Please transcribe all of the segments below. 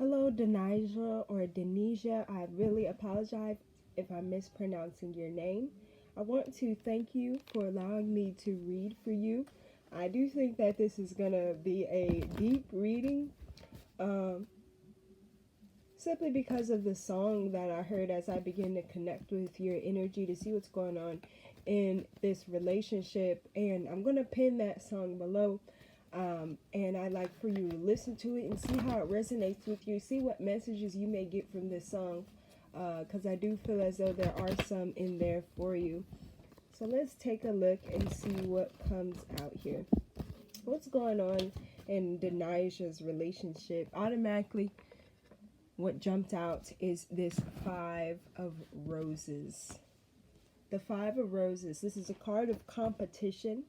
Hello, Denija or Denija. I really apologize if I'm mispronouncing your name. I want to thank you for allowing me to read for you. I do think that this is going to be a deep reading, um, simply because of the song that I heard as I begin to connect with your energy to see what's going on in this relationship. And I'm going to pin that song below. And I'd like for you to listen to it and see how it resonates with you. See what messages you may get from this song, because I do feel as though there are some in there for you. So let's take a look and see what comes out here. What's going on in Denija's relationship? Automatically, what jumped out is this Five of Roses. The Five of Roses. This is a card of competition.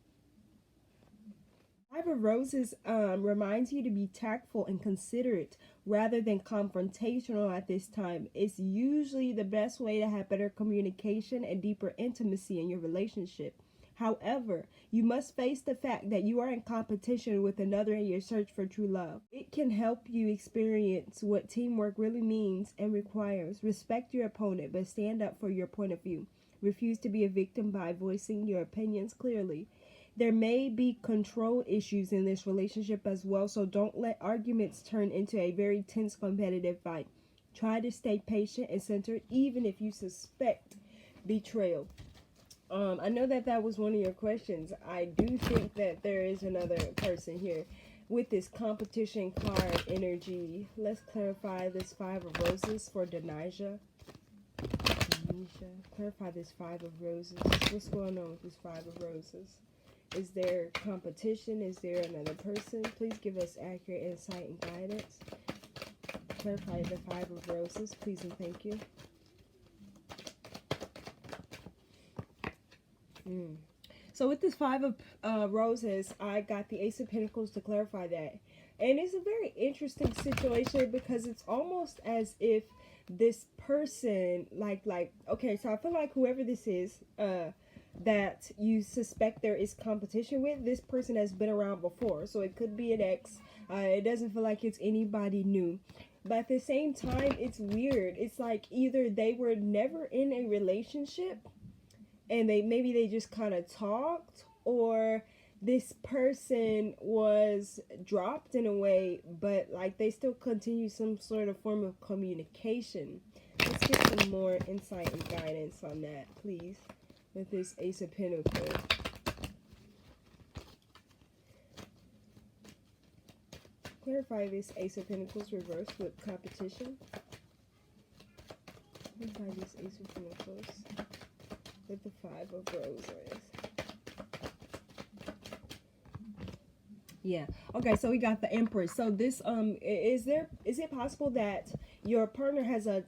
Five of Roses reminds you to be tactful and considerate rather than confrontational at this time. It's usually the best way to have better communication and deeper intimacy in your relationship. However, you must face the fact that you are in competition with another in your search for true love. It can help you experience what teamwork really means and requires. Respect your opponent, but stand up for your point of view. Refuse to be a victim by voicing your opinions clearly. There may be control issues in this relationship as well, so don't let arguments turn into a very tense competitive fight. Try to stay patient and centered even if you suspect betrayal. I know that was one of your questions. I do think that there is another person here with this competition card energy. Let's clarify this Five of Roses for Denija. Clarify this Five of Roses. What's going on with this Five of Roses? Is there competition? Is there another person? Please give us accurate insight and guidance. Clarify the Five of Roses, please and thank you. So with this Five of Roses, I got the Ace of Pentacles to clarify that. And it's a very interesting situation because it's almost as if this person, okay, so I feel like whoever this is, that you suspect there is competition with, this person has been around before, so it could be an ex. It doesn't feel like it's anybody new, but at the same time it's weird. It's like either they were never in a relationship and maybe they just kind of talked, or this person was dropped in a way, but like they still continue some sort of form of communication. Let's get some more insight and guidance on that, please, with this Ace of Pentacles. Clarify this Ace of Pentacles reversed with competition. Clarify this Ace of Pentacles with the Five of Roses. Yeah. Okay, so we got the Empress. So this is it possible that your partner has a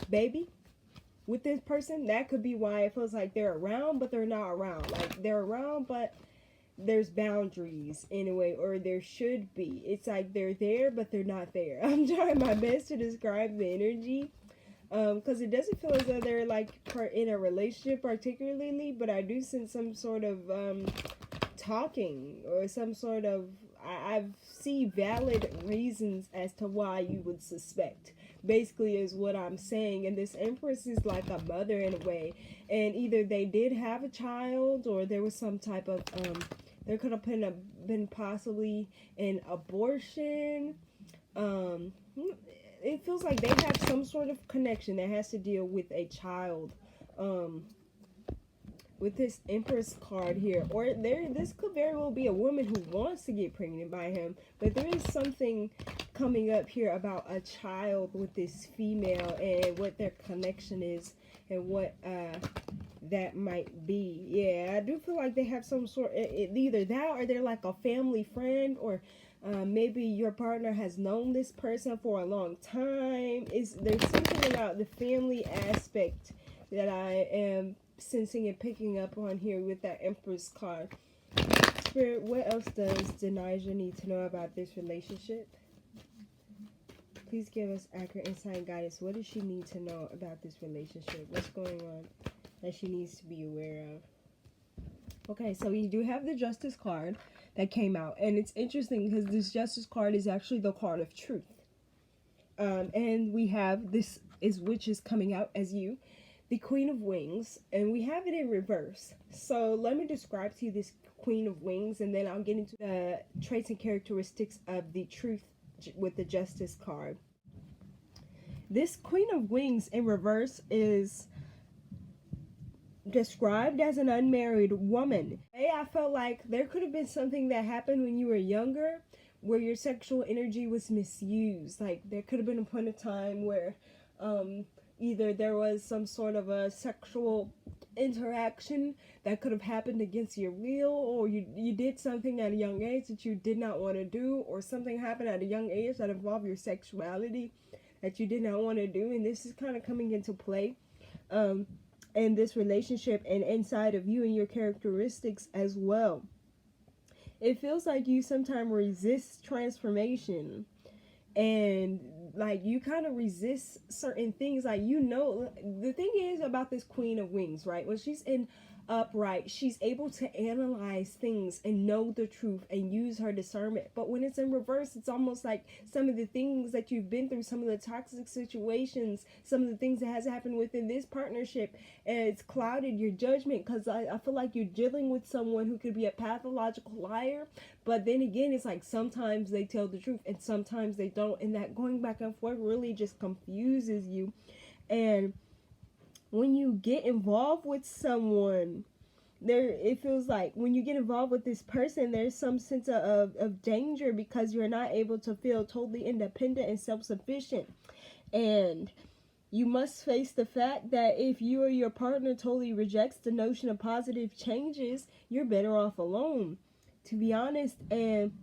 baby with this person? That could be why it feels like they're around, but they're not around. Like they're around, but there's boundaries in a way, or there should be. It's like they're there, but they're not there. I'm trying my best to describe the energy, because it doesn't feel as though they're like in a relationship particularly, but I do sense some sort of talking or some sort of, I see valid reasons as to why you would suspect, basically, is what I'm saying. And this Empress is like a mother in a way, and either they did have a child, or there was some type of there could have been possibly an abortion. It feels like they have some sort of connection that has to deal with a child, with this Empress card here. Or this could very well be a woman who wants to get pregnant by him, but there is something coming up here about a child with this female and what their connection is and what that might be. Yeah, I do feel like they have some sort, either that or they're like a family friend, or maybe your partner has known this person for a long time. There's something about the family aspect that I am sensing and picking up on here with that Empress card. Spirit, what else does Denija need to know about this relationship? Please give us accurate insight and guidance. What does she need to know about this relationship? What's going on that she needs to be aware of? Okay, so we do have the Justice card that came out, and it's interesting because this Justice card is actually the card of truth. And we have this is which is coming out as you, the Queen of Wings, and we have it in reverse. So let me describe to you this Queen of Wings, and then I'll get into the traits and characteristics of the Truth with the Justice card. This Queen of Wings in reverse is described as an unmarried woman. I felt like there could have been something that happened when you were younger where your sexual energy was misused. Like there could have been a point of time where either there was some sort of a sexual interaction that could have happened against your will, or you did something at a young age that you did not want to do, or something happened at a young age that involved your sexuality that you did not want to do. And this is kind of coming into play in this relationship and inside of you and your characteristics as well. It feels like you sometimes resist transformation, and like you kind of resist certain things. Like, you know, the thing is about this Queen of Wings, right? When she's in upright, she's able to analyze things and know the truth and use her discernment. But when it's in reverse, it's almost like some of the things that you've been through, some of the toxic situations, some of the things that has happened within this partnership, and it's clouded your judgment, because I feel like you're dealing with someone who could be a pathological liar. But then again, it's like sometimes they tell the truth and sometimes they don't, and that going back and forth really just confuses you. And when you get involved with someone, it feels like when you get involved with this person, there's some sense of danger, because you're not able to feel totally independent and self-sufficient. And you must face the fact that if you or your partner totally rejects the notion of positive changes, you're better off alone, to be honest. And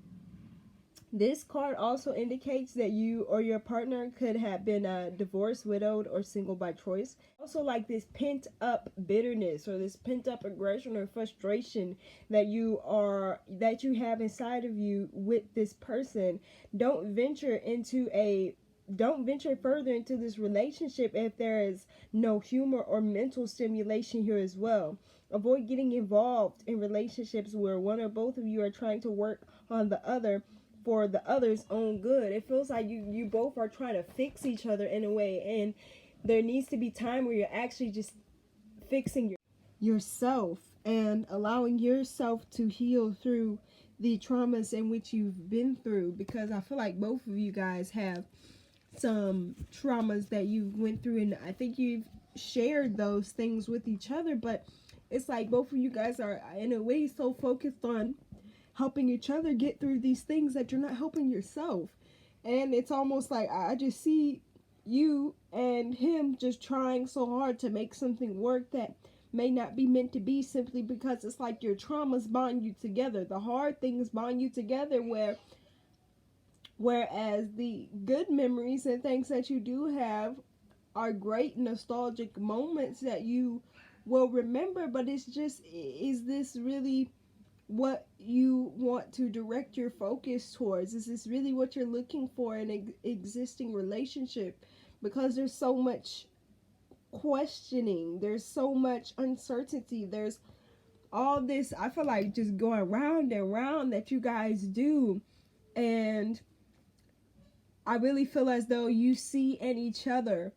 this card also indicates that you or your partner could have been divorced, widowed, or single by choice. Also, like this pent up bitterness or this pent up aggression or frustration that you have inside of you with this person. Don't venture further into this relationship if there is no humor or mental stimulation here as well. Avoid getting involved in relationships where one or both of you are trying to work on the other for the other's own good. It feels like you both are trying to fix each other in a way, and there needs to be time where you're actually just fixing yourself and allowing yourself to heal through the traumas in which you've been through, because I feel like both of you guys have some traumas that you went through, and I think you've shared those things with each other. But it's like both of you guys are in a way so focused on helping each other get through these things that you're not helping yourself. And it's almost like I just see you and him just trying so hard to make something work that may not be meant to be, simply because it's like your traumas bond you together. The hard things bond you together, whereas the good memories and things that you do have are great nostalgic moments that you will remember. But it's just, is this really what you want to direct your focus towards? Is this really what you're looking for in an existing relationship? Because there's so much questioning, there's so much uncertainty, there's all this, I feel like, just going round and round that you guys do. And I really feel as though you see in each other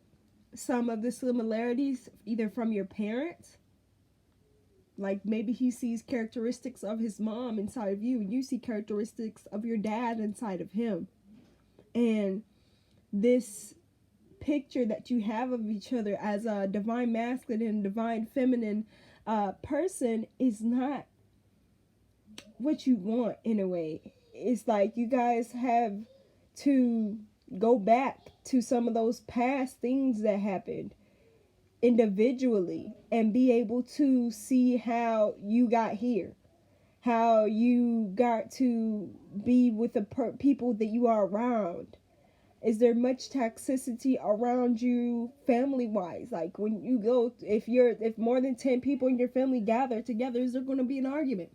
some of the similarities, either from your parents. Like maybe he sees characteristics of his mom inside of you, and you see characteristics of your dad inside of him. And this picture that you have of each other as a divine masculine and divine feminine person is not what you want in a way. It's like you guys have to go back to some of those past things that happened individually and be able to see how you got here, how you got to be with the people that you are around. Is there much toxicity around you family wise? Like when you go, if more than 10 people in your family gather together, is there going to be an argument?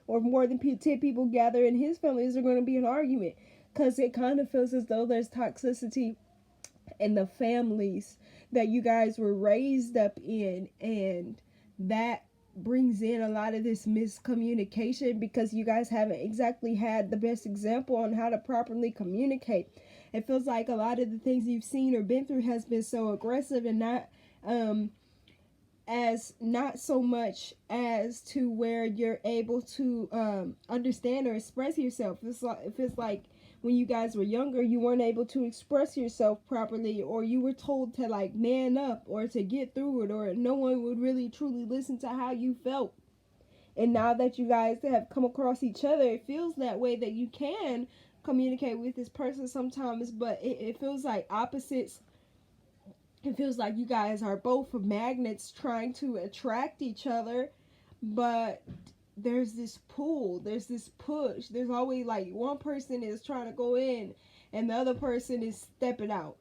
Or if more than 10 people gather in his family, is there going to be an argument? Because it kind of feels as though there's toxicity in the families that you guys were raised up in, and that brings in a lot of this miscommunication because you guys haven't exactly had the best example on how to properly communicate. It feels like a lot of the things you've seen or been through has been so aggressive and not so much as to where you're able to understand or express yourself. It feels like when you guys were younger, you weren't able to express yourself properly, or you were told to like man up or to get through it, or no one would really truly listen to how you felt. And now that you guys have come across each other, it feels that way, that you can communicate with this person sometimes, but it feels like opposites. It feels like you guys are both magnets trying to attract each other, but there's this pull, there's this push. There's always like one person is trying to go in and the other person is stepping out.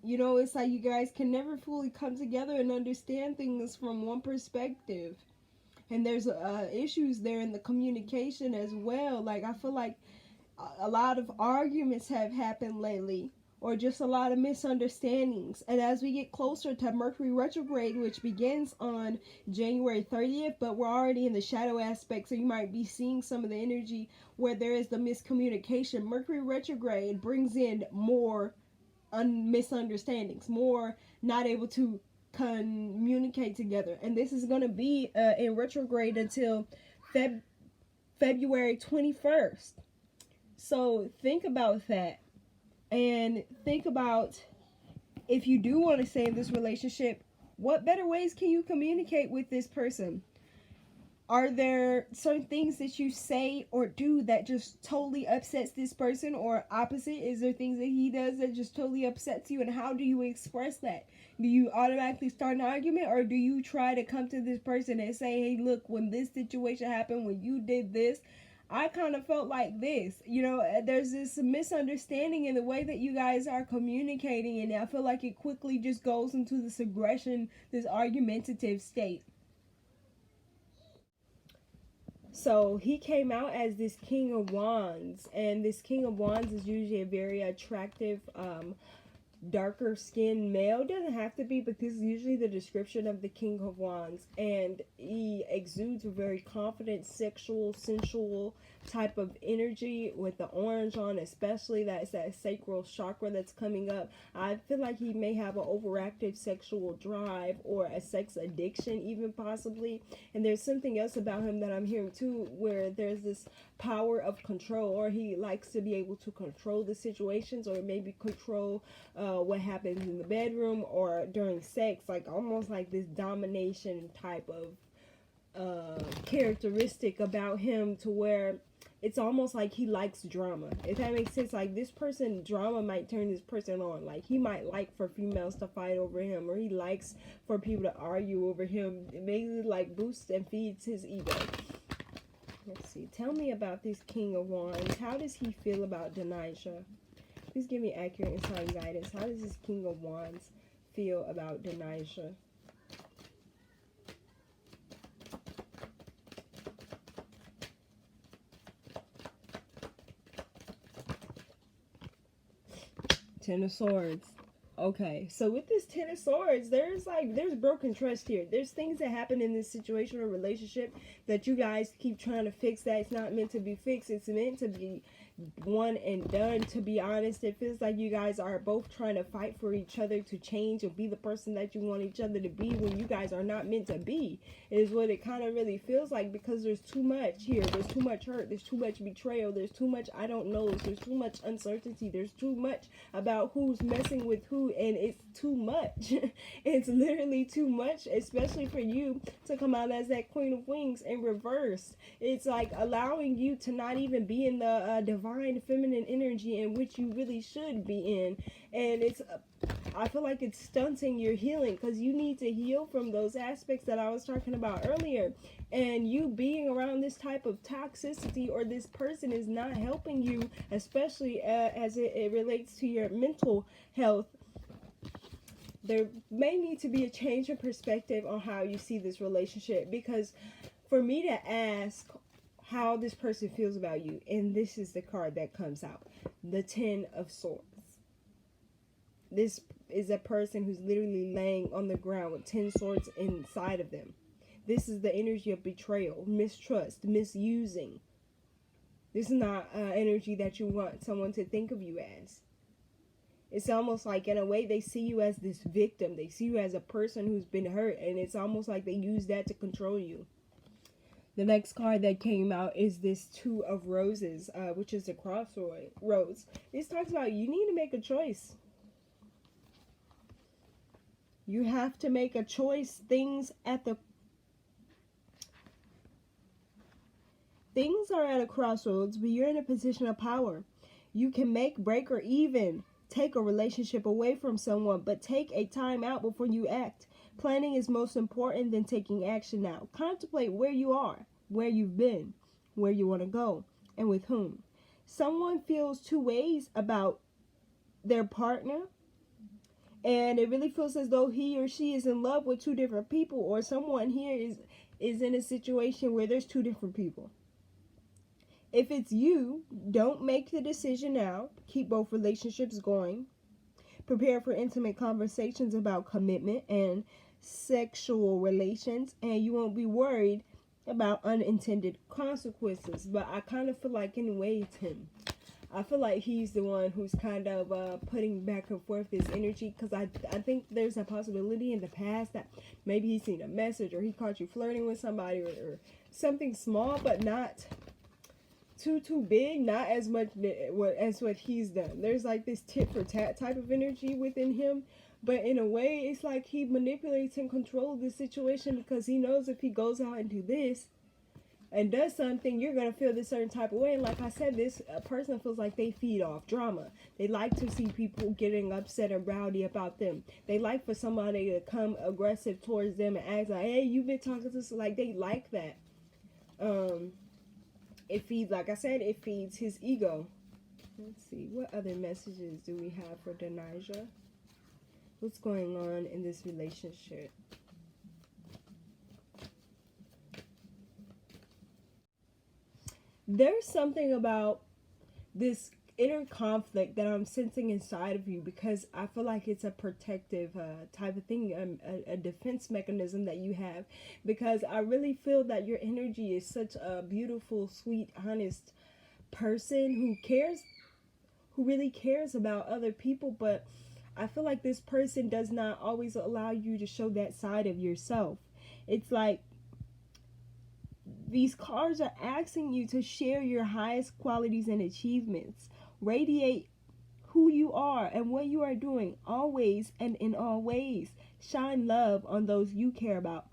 You know, it's like you guys can never fully come together and understand things from one perspective. And there's issues there in the communication as well. Like, I feel like a lot of arguments have happened lately, or just a lot of misunderstandings. And as we get closer to Mercury retrograde, which begins on January 30th, but we're already in the shadow aspect, so you might be seeing some of the energy where there is the miscommunication. Mercury retrograde brings in more misunderstandings, more not able to communicate together. And this is going to be in retrograde until February 21st. So think about that. And think about, if you do want to stay in this relationship, what better ways can you communicate with this person? Are there certain things that you say or do that just totally upsets this person, or opposite? Is there things that he does that just totally upsets you, and how do you express that? Do you automatically start an argument, or do you try to come to this person and say, hey, look, when this situation happened, when you did this, I kind of felt like this. You know, there's this misunderstanding in the way that you guys are communicating, and I feel like it quickly just goes into this aggression, this argumentative state. So he came out as this King of Wands, and this King of Wands is usually a very attractive, darker skinned male. Doesn't have to be, but this is usually the description of the King of Wands. And he exudes a very confident, sexual, sensual type of energy with the orange on, especially that's that sacral chakra that's coming up. I feel like he may have an overactive sexual drive or a sex addiction, even possibly. And there's something else about him that I'm hearing too, where there's this power of control, or he likes to be able to control the situations, or maybe control what happens in the bedroom or during sex, like almost like this domination type of characteristic about him, to where it's almost like he likes drama, if that makes sense. Like, this person, drama might turn this person on. Like, he might like for females to fight over him, or he likes for people to argue over him. It mainly like boosts and feeds his ego. Let's see, tell me about this King of Wands. How does he feel about Denija? Please give me accurate insight and guidance. How does this King of Wands feel about Denija? Ten of Swords. Okay, so with this Ten of Swords, there's broken trust here. There's things that happen in this situation or relationship that you guys keep trying to fix, that it's not meant to be fixed. It's meant to be one and done. To be honest, it feels like you guys are both trying to fight for each other to change or be the person that you want each other to be, when you guys are not meant to be, is what it kind of really feels like, because there's too much here. There's too much hurt, there's too much betrayal, there's too much I don't know, there's too much uncertainty, there's too much about who's messing with who, and it's too much. It's literally too much, especially for you to come out as that Queen of Wings in reverse. It's like allowing you to not even be in the divine feminine energy in which you really should be in. And it's I feel like it's stunting your healing, because you need to heal from those aspects that I was talking about earlier. And you being around this type of toxicity, or this person, is not helping you, especially as it relates to your mental health. There may need to be a change in perspective on how you see this relationship, because for me to ask how this person feels about you, and this is the card that comes out, the Ten of Swords. This is a person who's literally laying on the ground with 10 swords inside of them. This is the energy of betrayal, mistrust, misusing. This is not energy that you want someone to think of you as. It's almost like, in a way, they see you as this victim. They see you as a person who's been hurt, and it's almost like they use that to control you. The next card that came out is this Two of Roses, which is the crossroads. This talks about you need to make a choice. You have to make a choice. Things are at a crossroads, but you're in a position of power. You can make, break, or even take a relationship away from someone, but take a time out before you act. Planning is most important than taking action now. Contemplate where you are, where you've been, where you want to go, and with whom. Someone feels two ways about their partner, and it really feels as though he or she is in love with two different people, or someone here is in a situation where there's two different people. If it's you, don't make the decision now. Keep both relationships going. Prepare for intimate conversations about commitment and sexual relations, and you won't be worried about unintended consequences. But I kind of feel like, in a way, it's him. I feel like he's the one who's kind of putting back and forth his energy, because I think there's a possibility in the past that maybe he's seen a message, or he caught you flirting with somebody, or something small, but not too big, not as much as what he's done. There's like this tit for tat type of energy within him, but in a way, it's like he manipulates and controls the situation, because he knows if he goes out and do this and does something, you're going to feel this certain type of way. And like I said, this person feels like they feed off drama. They like to see people getting upset and rowdy about them. They like for somebody to come aggressive towards them and ask like, hey, you've been talking to us. Like, they like that. It feeds, like I said, it feeds his ego. Let's see, what other messages do we have for Denija? What's going on in this relationship? There's something about this inner conflict that I'm sensing inside of you, because I feel like it's a protective type of thing, a defense mechanism that you have, because I really feel that your energy is such a beautiful, sweet, honest person who really cares about other people, but I feel like this person does not always allow you to show that side of yourself. It's like these cards are asking you to share your highest qualities and achievements. Radiate who you are and what you are doing, always and in all ways. Shine love on those you care about.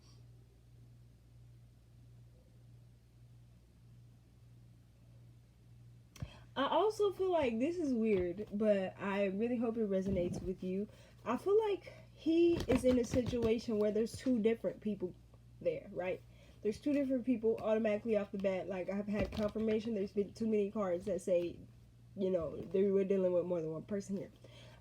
I also feel like, this is weird, but I really hope it resonates with you. I feel like he is in a situation where there's two different people there, right? There's two different people automatically off the bat. Like, I've had confirmation. There's been too many cards that say, we're dealing with more than one person here.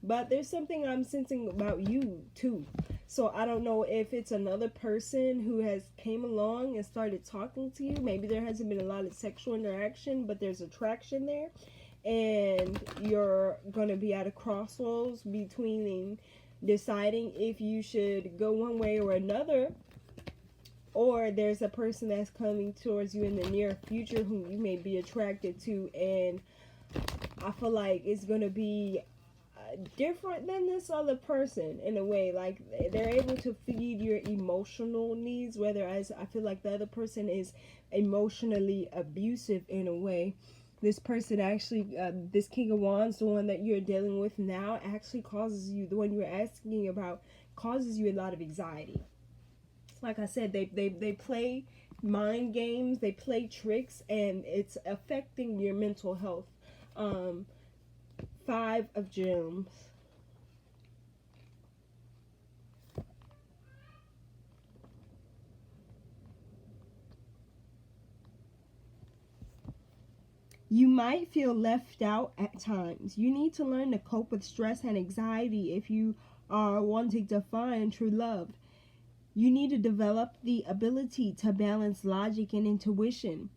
But there's something I'm sensing about you, too. So I don't know if it's another person who has came along and started talking to you. Maybe there hasn't been a lot of sexual interaction, but there's attraction there. And you're going to be at a crossroads between deciding if you should go one way or another. Or there's a person that's coming towards you in the near future who you may be attracted to, and I feel like it's going to be different than this other person in a way. Like, they're able to feed your emotional needs, whereas I feel like the other person is emotionally abusive in a way. This person actually, this King of Wands, the one that you're dealing with now, actually causes you, the one you're asking about, causes you a lot of anxiety. Like I said, they play mind games, they play tricks, and it's affecting your mental health. 5 of Gems. You might feel left out at times. You need to learn to cope with stress and anxiety if you are wanting to find true love. You need to develop the ability to balance logic and intuition.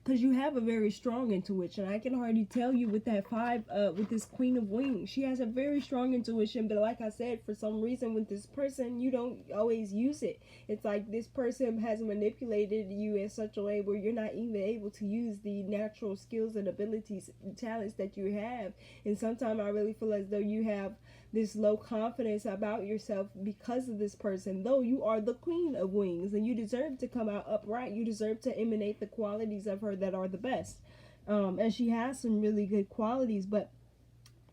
because you have a very strong intuition. I can already tell you with that five, with this Queen of Wings, she has a very strong intuition. But like I said, for some reason with this person, you don't always use it. It's like this person has manipulated you in such a way where you're not even able to use the natural skills and abilities and talents that you have. And sometimes I really feel as though you have this low confidence about yourself because of this person, though you are the Queen of Wings and you deserve to come out upright. You deserve to emanate the qualities of her that are the best. And she has some really good qualities, but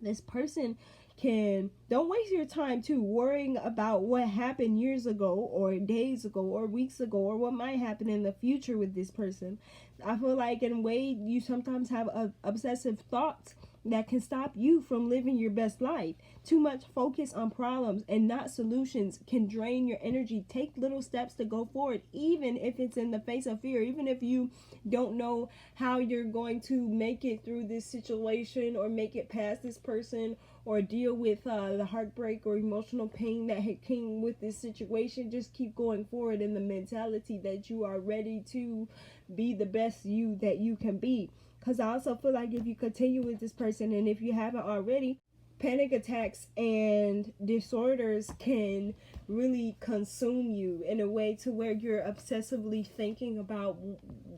this person don't waste your time too worrying about what happened years ago or days ago or weeks ago or what might happen in the future with this person. I feel like in a way you sometimes have obsessive thoughts that can stop you from living your best life. Too much focus on problems and not solutions can drain your energy. Take little steps to go forward, even if it's in the face of fear, even if you don't know how you're going to make it through this situation or make it past this person or deal with the heartbreak or emotional pain that came with this situation. Just keep going forward in the mentality that you are ready to be the best you that you can be. Because I also feel like if you continue with this person, and if you haven't already, panic attacks and disorders can really consume you in a way to where you're obsessively thinking about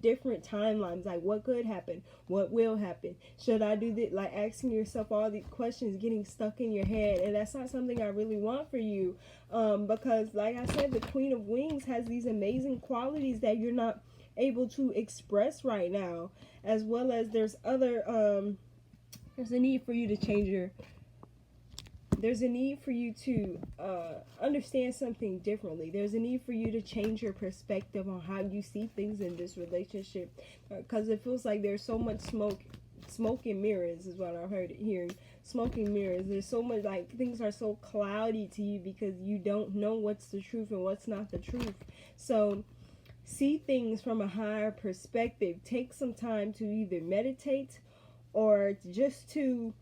different timelines, like what could happen, what will happen, should I do this, like asking yourself all these questions, getting stuck in your head. And that's not something I really want for you, because like I said, the Queen of Wings has these amazing qualities that you're not able to express right now, as well as there's other there's a need for you to change your there's a need for you to understand something differently. There's a need for you to change your perspective on how you see things in this relationship, because it feels like there's so much smoke and mirrors is what I heard hearing. Smoke and mirrors. There's so much, like, things are so cloudy to you because you don't know what's the truth and what's not the truth. So see things from a higher perspective. Take some time to either meditate or just to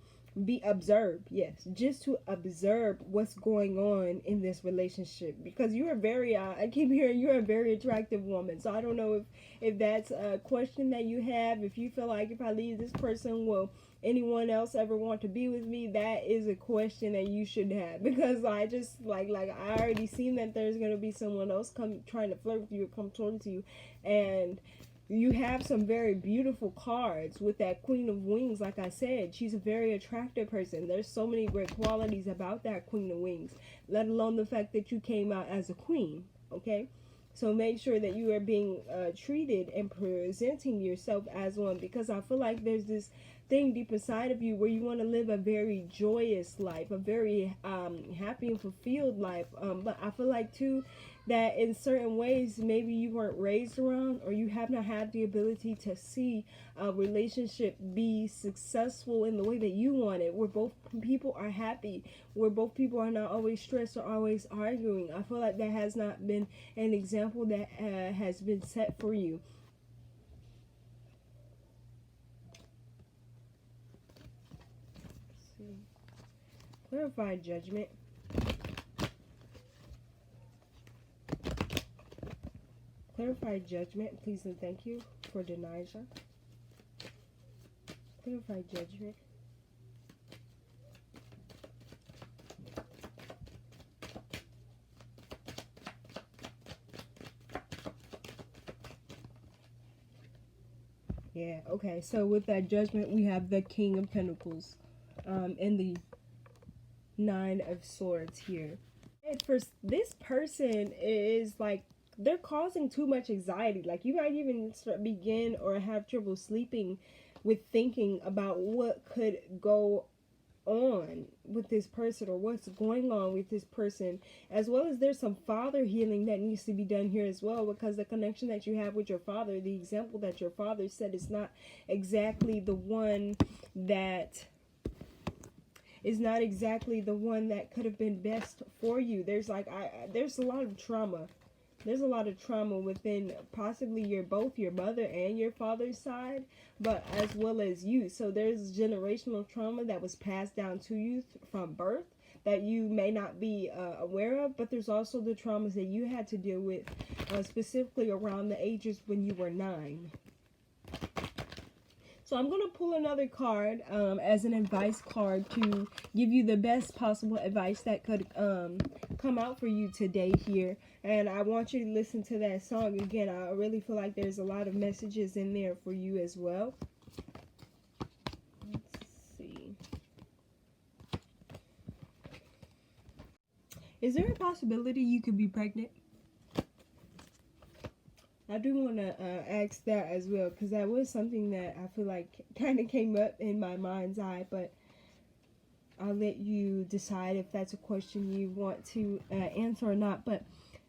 be observed. Yes, just to observe what's going on in this relationship, because you are very I keep hearing you're a very attractive woman. So I don't know if that's a question that you have. If you feel like if I leave this person, will anyone else ever want to be with me? That is a question that you should have, because I just like I already seen that there's gonna be someone else come trying to flirt with you or come towards you. And you have some very beautiful cards with that Queen of Wings. Like I said, she's a very attractive person. There's so many great qualities about that Queen of Wings, let alone the fact that you came out as a queen. Okay, so make sure that you are being treated and presenting yourself as one, because I feel like there's this thing deep inside of you where you want to live a very joyous life, a very happy and fulfilled life. But I feel like too that in certain ways maybe you weren't raised around, or you have not had the ability to see a relationship be successful in the way that you want it, where both people are happy, where both people are not always stressed or always arguing. I feel like that has not been an example that has been set for you. Let's see. Clarified judgment. Clarified judgment, please and thank you for Denija. Clarified judgment. Yeah, okay, so with that judgment, we have the King of Pentacles and the Nine of Swords here. And for this person is like, they're causing too much anxiety. Like, you might even begin or have trouble sleeping with thinking about what could go on with this person or what's going on with this person, as well as there's some father healing that needs to be done here as well, because the connection that you have with your father, the example that your father said, is not exactly the one that could have been best for you. There's like there's a lot of trauma. There's a lot of trauma within possibly both your mother and your father's side, but as well as you. So there's generational trauma that was passed down to you from birth that you may not be aware of, but there's also the traumas that you had to deal with specifically around the ages when you were 9. So I'm going to pull another card as an advice card to give you the best possible advice that could come out for you today here. And I want you to listen to that song again. I really feel like there's a lot of messages in there for you as well. Let's see. Is there a possibility you could be pregnant? I do want to ask that as well, because that was something that I feel like kind of came up in my mind's eye, but I'll let you decide if that's a question you want to answer or not. But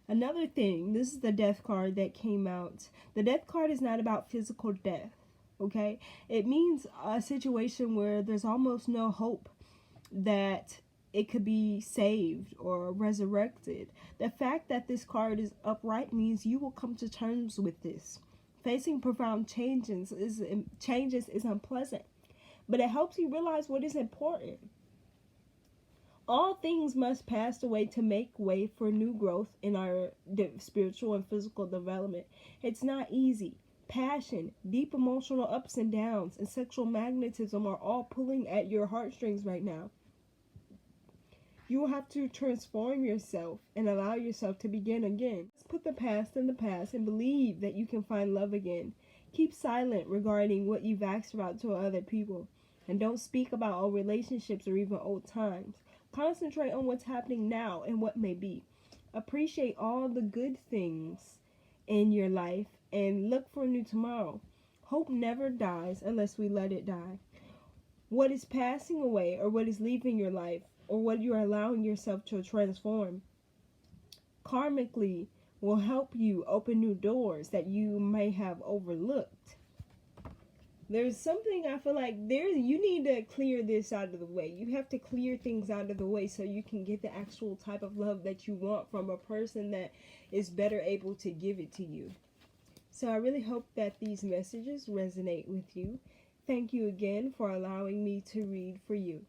another thing, this is the death card that came out. The death card is not about physical death, okay? It means a situation where there's almost no hope that it could be saved or resurrected. The fact that this card is upright means you will come to terms with this. Facing profound changes is unpleasant, but it helps you realize what is important. All things must pass away to make way for new growth in our spiritual and physical development. It's not easy. Passion, deep emotional ups and downs, and sexual magnetism are all pulling at your heartstrings right now. You will have to transform yourself and allow yourself to begin again. Put the past in the past and believe that you can find love again. Keep silent regarding what you've asked about to other people. And don't speak about old relationships or even old times. Concentrate on what's happening now and what may be. Appreciate all the good things in your life and look for a new tomorrow. Hope never dies unless we let it die. What is passing away or what is leaving your life, or what you are allowing yourself to transform, karmically will help you open new doors that you may have overlooked. There's something I feel like you need to clear this out of the way. You have to clear things out of the way so you can get the actual type of love that you want from a person that is better able to give it to you. So I really hope that these messages resonate with you. Thank you again for allowing me to read for you.